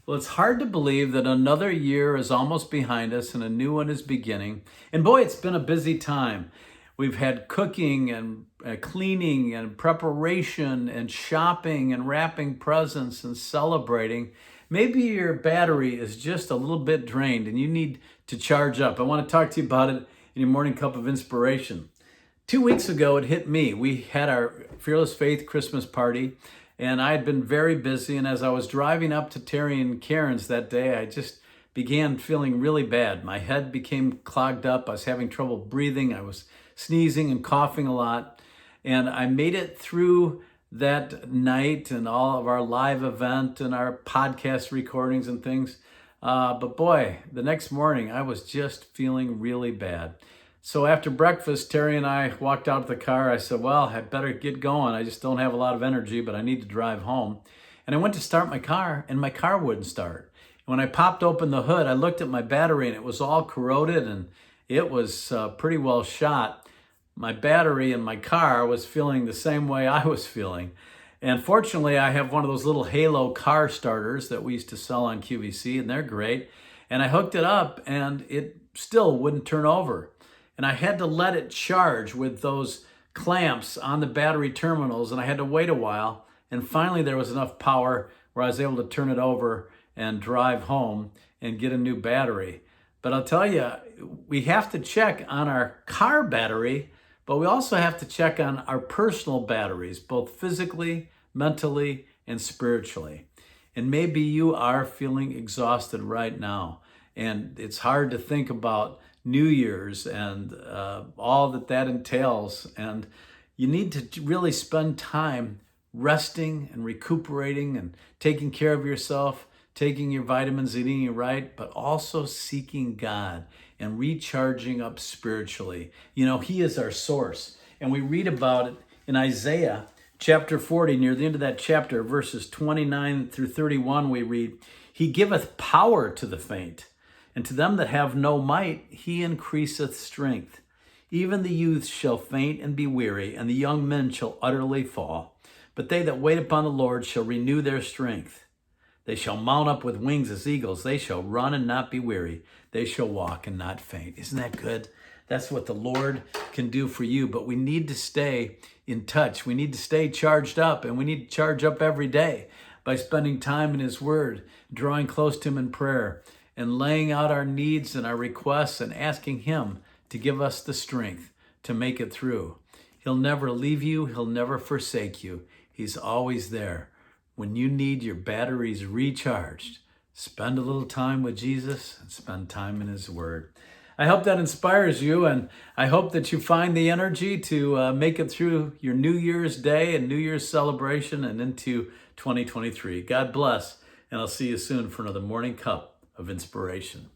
Well, it's hard to believe that another year is almost behind us and a new one is beginning. And boy, it's been a busy time. We've had cooking and cleaning and preparation and shopping and wrapping presents and celebrating. Maybe your battery is just a little bit drained and you need to charge up. I want to talk to you about it in your morning cup of inspiration. 2 weeks ago, it hit me. We had our Fearless Faith Christmas party, and I had been very busy. And as I was driving up to Terry and Karen's that day, I just began feeling really bad. My head became clogged up. I was having trouble breathing. I was sneezing and coughing a lot. And I made it through that night and all of our live event and our podcast recordings and things. But boy, the next morning, I was just feeling really bad. So after breakfast, Terry and I walked out of the car. I said, well, I better get going. I just don't have a lot of energy, but I need to drive home. And I went to start my car, and my car wouldn't start. When I popped open the hood, I looked at my battery, and it was all corroded, and it was pretty well shot. My battery in my car was feeling the same way I was feeling. And fortunately, I have one of those little Halo car starters that we used to sell on QVC, and they're great. And I hooked it up, and it still wouldn't turn over. And I had to let it charge with those clamps on the battery terminals, and I had to wait a while. And finally, there was enough power where I was able to turn it over and drive home and get a new battery. But I'll tell you, we have to check on our car battery, but we also have to check on our personal batteries, both physically, mentally, and spiritually. And maybe you are feeling exhausted right now, and it's hard to think about New Year's and all that entails. And you need to really spend time resting and recuperating and taking care of yourself, taking your vitamins, eating it right, but also seeking God and recharging up spiritually. You know, He is our source. And we read about it in Isaiah chapter 40, near the end of that chapter, verses 29 through 31, we read, He giveth power to the faint, and to them that have no might, He increaseth strength. Even the youths shall faint and be weary, and the young men shall utterly fall. But they that wait upon the Lord shall renew their strength. They shall mount up with wings as eagles. They shall run and not be weary. They shall walk and not faint. Isn't that good? That's what the Lord can do for you. But we need to stay in touch. We need to stay charged up, and we need to charge up every day by spending time in His Word, drawing close to Him in prayer, and laying out our needs and our requests and asking Him to give us the strength to make it through. He'll never leave you. He'll never forsake you. He's always there. When you need your batteries recharged, spend a little time with Jesus and spend time in His Word. I hope that inspires you, and I hope that you find the energy to make it through your New Year's Day and New Year's celebration and into 2023. God bless, and I'll see you soon for another Morning Cup of Inspiration.